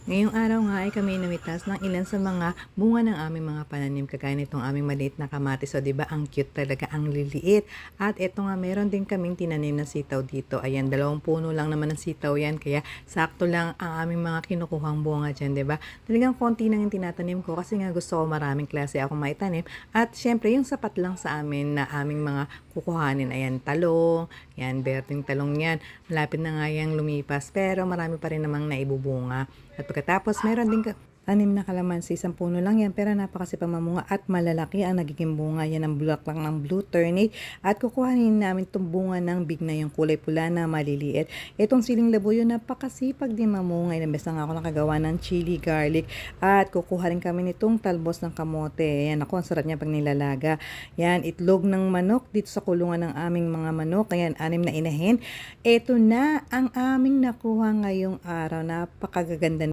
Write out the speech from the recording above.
Ngayong araw nga ay kami namitas ng ilan sa mga bunga ng aming mga pananim kagaya nitong aming maliit na kamatis. So, 'di ba, ang cute talaga, ang liliit. At eto nga meron din kaming tinanim na sitaw dito. Ayan, 2 puno lang naman ng sitaw 'yan, kaya sakto lang ang aming mga kinukuhang bunga diyan, 'di ba? Talagang konti lang yung tinatanim ko kasi nga gusto ko maraming klase akong maitanim at syempre yung sapat lang sa amin na aming mga kukuhanin. Ayan, talong, 'yan, berting talong 'yan. Malapit na nga 'yang lumipas pero marami pa rin namang naibubunga. At pagkatapos meron din tanim na kalamansi, isang puno lang yan pero napakasipag mamunga at malalaki ang nagiging bunga. Yan ang bulaklak ng blue turnip at kukuhanin namin itong bunga ng bigna, yung kulay pula na maliliit. Itong siling labuyo napakasipag din mamunga. Ilang beses na nga ako nakagawa ng chili garlic at kukuha rin kami nitong talbos ng kamote. Yan ako, ang sarap niya pag nilalaga. Yan, itlog ng manok dito sa kulungan ng aming mga manok. Ayan, 6 na inahin. Ito na ang aming nakuha ngayong araw. Napakaganda